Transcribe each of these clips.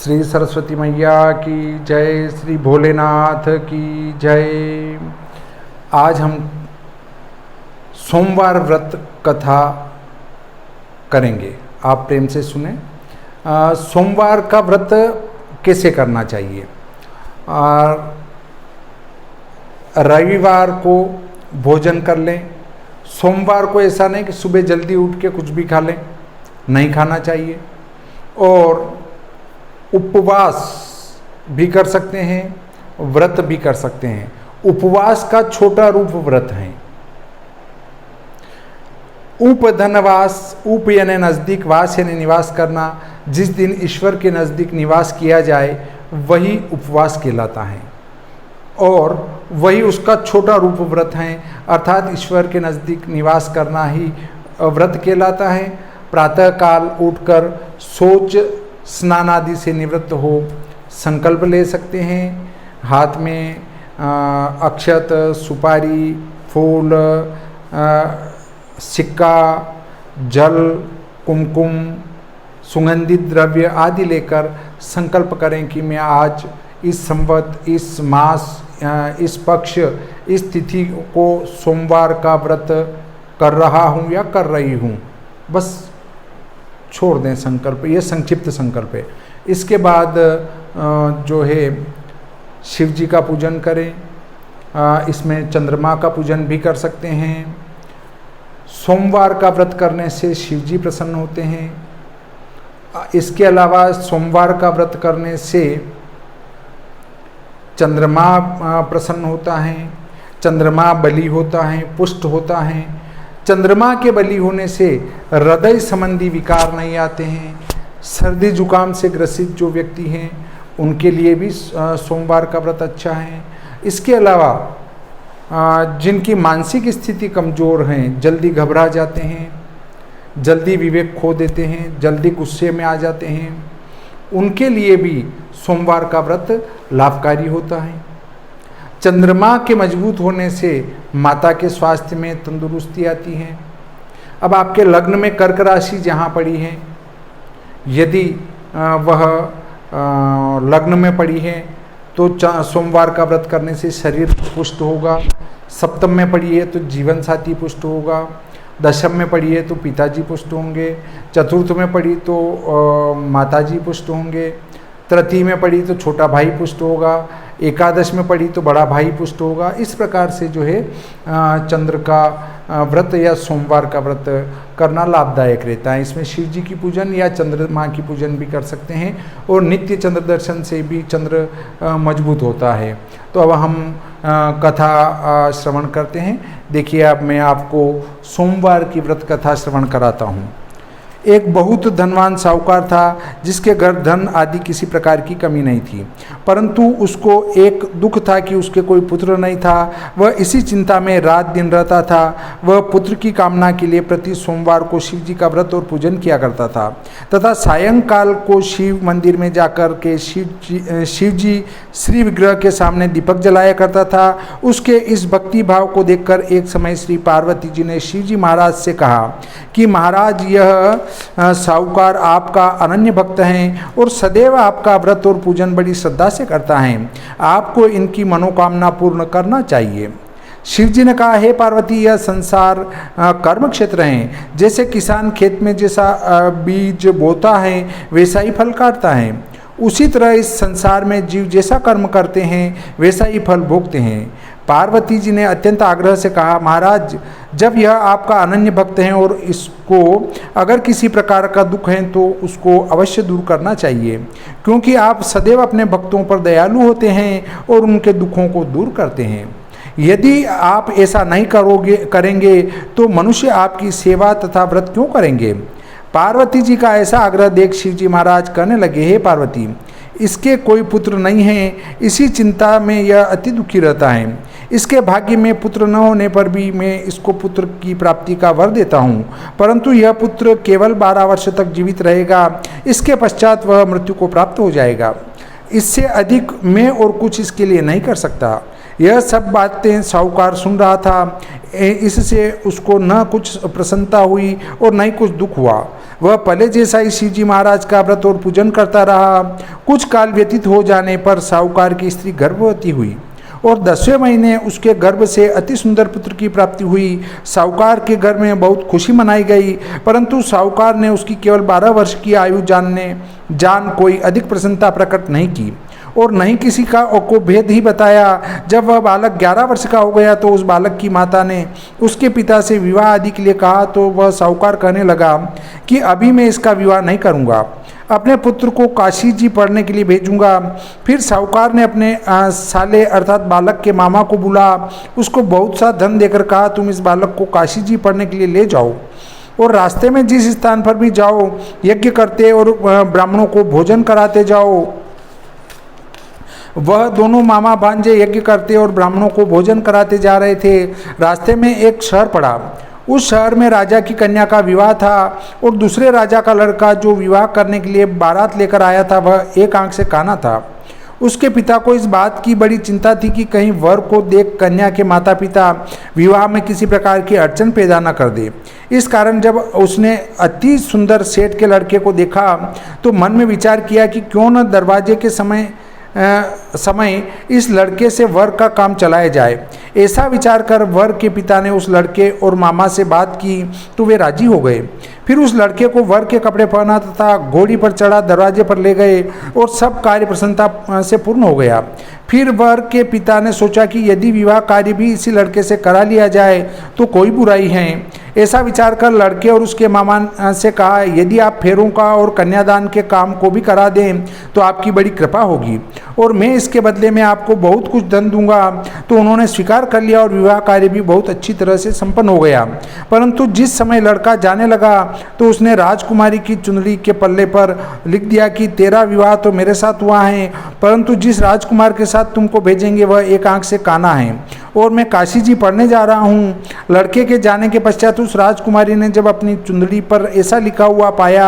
श्री सरस्वती मैया की जय, श्री भोलेनाथ की जय। आज हम सोमवार व्रत कथा करेंगे। आप प्रेम से सुने। सोमवार का व्रत कैसे करना चाहिए। रविवार को भोजन कर लें। सोमवार को ऐसा नहीं कि सुबह जल्दी उठ के कुछ भी खा लें, नहीं खाना चाहिए। और उपवास भी कर सकते हैं, व्रत भी कर सकते हैं। उपवास का छोटा रूप व्रत है। उपधनवास, उप यानी नज़दीक, वास यानी निवास करना। जिस दिन ईश्वर के नज़दीक निवास किया जाए वही उपवास कहलाता है और वही उसका छोटा रूप व्रत है, अर्थात ईश्वर के नज़दीक निवास करना ही व्रत कहलाता है। प्रातःकाल उठकर सोच स्नान आदि से निवृत्त हो संकल्प ले सकते हैं। हाथ में अक्षत, सुपारी, फूल, सिक्का, जल, कुमकुम, सुगंधित द्रव्य आदि लेकर संकल्प करें कि मैं आज इस संवत, इस मास, इस पक्ष, इस तिथि को सोमवार का व्रत कर रहा हूँ या कर रही हूँ। बस छोड़ दें संकल्प, ये संक्षिप्त संकल्प है। इसके बाद जो है शिव जी का पूजन करें। इसमें चंद्रमा का पूजन भी कर सकते हैं। सोमवार का व्रत करने से शिव जी प्रसन्न होते हैं। इसके अलावा सोमवार का व्रत करने से चंद्रमा प्रसन्न होता है, चंद्रमा बलि होता है, पुष्ट होता है। चंद्रमा के बलि होने से हृदय संबंधी विकार नहीं आते हैं। सर्दी जुकाम से ग्रसित जो व्यक्ति हैं उनके लिए भी सोमवार का व्रत अच्छा है। इसके अलावा जिनकी मानसिक स्थिति कमज़ोर हैं, जल्दी घबरा जाते हैं, जल्दी विवेक खो देते हैं, जल्दी गुस्से में आ जाते हैं, उनके लिए भी सोमवार का व्रत लाभकारी होता है। चंद्रमा के मजबूत होने से माता के स्वास्थ्य में तंदुरुस्ती आती है। अब आपके लग्न में कर्क राशि जहाँ पड़ी है, यदि वह लग्न में पड़ी है तो सोमवार का व्रत करने से शरीर पुष्ट होगा। सप्तम में पड़ी है तो जीवन साथी पुष्ट होगा। दशम में पड़ी है तो पिताजी पुष्ट होंगे। चतुर्थ में पड़ी तो माताजी पुष्ट होंगे। तृतीय में पड़ी तो छोटा भाई पुष्ट होगा। एकादश में पड़ी तो बड़ा भाई पुष्ट होगा। इस प्रकार से जो है चंद्र का व्रत या सोमवार का व्रत करना लाभदायक रहता है। इसमें शिव जी की पूजन या चंद्रमा की पूजन भी कर सकते हैं और नित्य चंद्र दर्शन से भी चंद्र मजबूत होता है। तो अब हम कथा श्रवण करते हैं। देखिए, अब मैं आपको सोमवार की व्रत कथा श्रवण कराता हूँ। एक बहुत धनवान साहूकार था जिसके घर धन आदि किसी प्रकार की कमी नहीं थी, परंतु उसको एक दुख था कि उसके कोई पुत्र नहीं था। वह इसी चिंता में रात दिन रहता था। वह पुत्र की कामना के लिए प्रति सोमवार को शिव जी का व्रत और पूजन किया करता था तथा सायंकाल को शिव मंदिर में जाकर के शिव जी श्री विग्रह के सामने दीपक जलाया करता था। उसके इस भक्ति भाव को देखकर एक समय श्री पार्वती जी ने शिव जी महाराज से कहा कि महाराज, यह साहूकार आपका अनन्य भक्त हैं और सदैव आपका व्रत और पूजन बड़ी श्रद्धा से करता है। आपको इनकी मनोकामना पूर्ण करना चाहिए। शिव जी ने कहा, हे पार्वती, यह संसार कर्म क्षेत्र है। जैसे किसान खेत में जैसा बीज बोता है वैसा ही फल काटता है, उसी तरह इस संसार में जीव जैसा कर्म करते हैं वैसा ही फल भोगते हैं। पार्वती जी ने अत्यंत आग्रह से कहा, महाराज, जब यह आपका अनन्य भक्त हैं और इसको अगर किसी प्रकार का दुख है तो उसको अवश्य दूर करना चाहिए, क्योंकि आप सदैव अपने भक्तों पर दयालु होते हैं और उनके दुखों को दूर करते हैं। यदि आप ऐसा नहीं करेंगे तो मनुष्य आपकी सेवा तथा व्रत क्यों करेंगे। पार्वती जी का ऐसा आग्रह देख शिव जी महाराज कहने लगे, हे पार्वती, इसके कोई पुत्र नहीं है, इसी चिंता में यह अति दुखी रहता है। इसके भाग्य में पुत्र न होने पर भी मैं इसको पुत्र की प्राप्ति का वर देता हूँ, परंतु यह पुत्र केवल 12 वर्ष तक जीवित रहेगा। इसके पश्चात वह मृत्यु को प्राप्त हो जाएगा। इससे अधिक मैं और कुछ इसके लिए नहीं कर सकता। यह सब बातें साहूकार सुन रहा था। इससे उसको न कुछ प्रसन्नता हुई और न ही कुछ दुख हुआ। वह पहले जैसा ही शिव जी महाराज का व्रत और पूजन करता रहा। कुछ काल व्यतीत हो जाने पर साहूकार की स्त्री गर्भवती हुई और 10वें महीने उसके गर्भ से अति सुंदर पुत्र की प्राप्ति हुई। साहूकार के घर में बहुत खुशी मनाई गई, परंतु साहूकार ने उसकी केवल 12 वर्ष की आयु जान कोई अधिक प्रसन्नता प्रकट नहीं की और नहीं किसी को भेद ही बताया। जब वह बालक 11 वर्ष का हो गया तो उस बालक की माता ने उसके पिता से विवाह आदि के लिए कहा, तो वह साहूकार कहने लगा कि अभी मैं इसका विवाह नहीं करूँगा, अपने पुत्र को काशी जी पढ़ने के लिए भेजूंगा। फिर साहूकार ने अपने साले अर्थात बालक के मामा को बुला उसको बहुत सा धन देकर कहा, तुम इस बालक को काशी जी पढ़ने के लिए ले जाओ और रास्ते में जिस स्थान पर भी जाओ यज्ञ करते और ब्राह्मणों को भोजन कराते जाओ। वह दोनों मामा भांजे यज्ञ करते और ब्राह्मणों को भोजन कराते जा रहे थे। रास्ते में एक शहर पड़ा। उस शहर में राजा की कन्या का विवाह था और दूसरे राजा का लड़का जो विवाह करने के लिए बारात लेकर आया था वह एक आंख से काना था। उसके पिता को इस बात की बड़ी चिंता थी कि कहीं वर को देख कन्या के माता पिता विवाह में किसी प्रकार की अड़चन पैदा न कर दे। इस कारण जब उसने अति सुंदर सेठ के लड़के को देखा तो मन में विचार किया कि क्यों न दरवाजे के समय इस लड़के से वर का काम चलाया जाए। ऐसा विचार कर वर के पिता ने उस लड़के और मामा से बात की तो वे राजी हो गए। फिर उस लड़के को वर के कपड़े पहना तथा घोड़ी पर चढ़ा दरवाजे पर ले गए और सब कार्य प्रसन्नता से पूर्ण हो गया। फिर वर के पिता ने सोचा कि यदि विवाह कार्य भी इसी लड़के से करा लिया जाए तो कोई बुराई है। ऐसा विचार कर लड़के और उसके मामा से कहा, यदि आप फेरों का और कन्यादान के काम को भी करा दें तो आपकी बड़ी कृपा होगी और मैं इसके बदले में आपको बहुत कुछ धन दूंगा। तो उन्होंने स्वीकार कर लिया और विवाह कार्य भी बहुत अच्छी तरह से संपन्न हो गया। परंतु जिस समय लड़का जाने लगा तो उसने राजकुमारी की चुनरी के पल्ले पर लिख दिया कि तेरा विवाह तो मेरे साथ हुआ है, परंतु जिस राजकुमार के साथ तुमको भेजेंगे वह एक आंख से काना है और मैं काशी जी पढ़ने जा रहा हूँ। लड़के के जाने के पश्चात उस राजकुमारी ने जब अपनी चुंदड़ी पर ऐसा लिखा हुआ पाया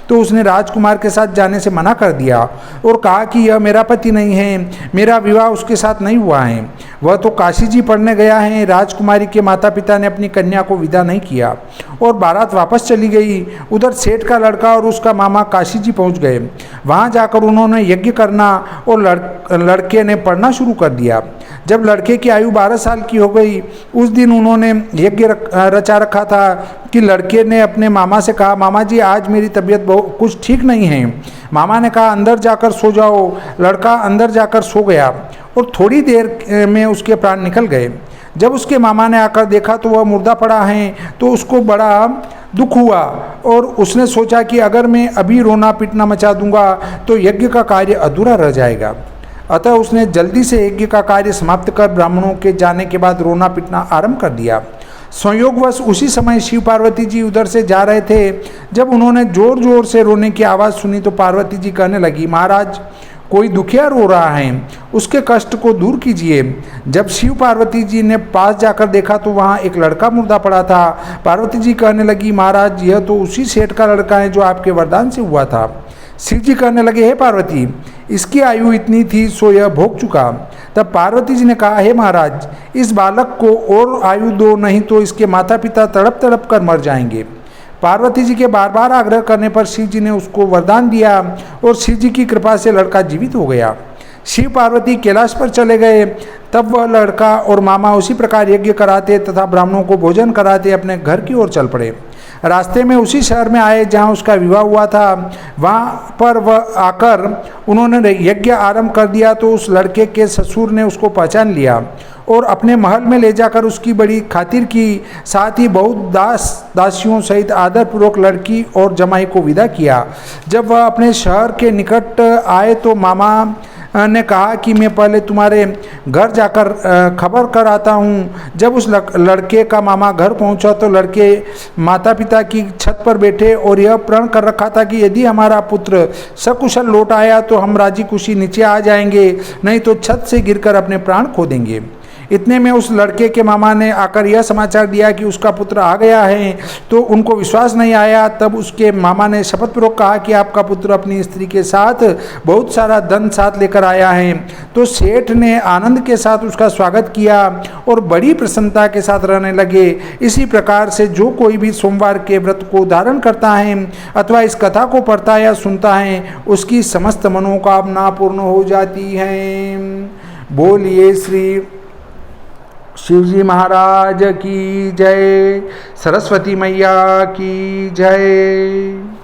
तो उसने राजकुमार के साथ जाने से मना कर दिया और कहा कि यह मेरा पति नहीं है, मेरा विवाह उसके साथ नहीं हुआ है, वह तो काशी जी पढ़ने गया है। राजकुमारी के माता पिता ने अपनी कन्या को विदा नहीं किया और बारात वापस चली गई। उधर सेठ का लड़का और उसका मामा काशी जी पहुँच गए। वहाँ जाकर उन्होंने यज्ञ करना और लड़के ने पढ़ना शुरू कर दिया। जब लड़के की आयु 12 साल की हो गई उस दिन उन्होंने यज्ञ रचा रखा था कि लड़के ने अपने मामा से कहा, मामा जी आज मेरी तबीयत बहुत कुछ ठीक नहीं है। मामा ने कहा अंदर जाकर सो जाओ। लड़का अंदर जाकर सो गया और थोड़ी देर में उसके प्राण निकल गए। जब उसके मामा ने आकर देखा तो वह मुर्दा पड़ा है तो उसको बड़ा दुख हुआ और उसने सोचा कि अगर मैं अभी रोना पीटना मचा दूंगा तो यज्ञ का कार्य अधूरा रह जाएगा। अतः उसने जल्दी से यज्ञ का कार्य समाप्त कर ब्राह्मणों के जाने के बाद रोना पीटना आरंभ कर दिया। संयोगवश उसी समय शिव पार्वती जी उधर से जा रहे थे। जब उन्होंने जोर जोर से रोने की आवाज़ सुनी तो पार्वती जी कहने लगी, महाराज कोई दुखिया रो रहा है, उसके कष्ट को दूर कीजिए। जब शिव पार्वती जी ने पास जाकर देखा तो वहाँ एक लड़का मुर्दा पड़ा था। पार्वती जी कहने लगी, महाराज यह तो उसी सेठ का लड़का है जो आपके वरदान से हुआ था। शिव जी कहने लगे, हे पार्वती इसकी आयु इतनी थी सो यह भोग चुका। तब पार्वती जी ने कहा, हे महाराज इस बालक को और आयु दो, नहीं तो इसके माता पिता तड़प तड़प कर मर जाएंगे। पार्वती जी के बार बार आग्रह करने पर शिव जी ने उसको वरदान दिया और शिव जी की कृपा से लड़का जीवित हो गया। शिव पार्वती कैलाश पर चले गए। तब वह लड़का और मामा उसी प्रकार यज्ञ कराते तथा ब्राह्मणों को भोजन कराते अपने घर की ओर चल पड़े। रास्ते में उसी शहर में आए जहाँ उसका विवाह हुआ था। वहाँ पर वह आकर उन्होंने यज्ञ आरंभ कर दिया तो उस लड़के के ससुर ने उसको पहचान लिया और अपने महल में ले जाकर उसकी बड़ी खातिर की, साथ ही बहुत दासियों सहित आदरपूर्वक लड़की और जमाई को विदा किया। जब वह अपने शहर के निकट आए तो मामा ने कहा कि मैं पहले तुम्हारे घर जाकर खबर कर आता हूँ। जब उस लड़के का मामा घर पहुँचा तो लड़के माता पिता की छत पर बैठे और यह प्रण कर रखा था कि यदि हमारा पुत्र सकुशल लौट आया तो हम राजी खुशी नीचे आ जाएंगे, नहीं तो छत से गिरकर अपने प्राण खो देंगे। इतने में उस लड़के के मामा ने आकर यह समाचार दिया कि उसका पुत्र आ गया है। तो उनको विश्वास नहीं आया। तब उसके मामा ने शपथपूर्वक कहा कि आपका पुत्र अपनी स्त्री के साथ बहुत सारा धन साथ लेकर आया है। तो सेठ ने आनंद के साथ उसका स्वागत किया और बड़ी प्रसन्नता के साथ रहने लगे। इसी प्रकार से जो कोई भी सोमवार के व्रत को धारण करता है अथवा इस कथा को पढ़ता है या सुनता है, उसकी समस्त मनोकामना पूर्ण हो जाती है। बोलिए श्री शिवजी महाराज की जय, सरस्वती मैया की जय।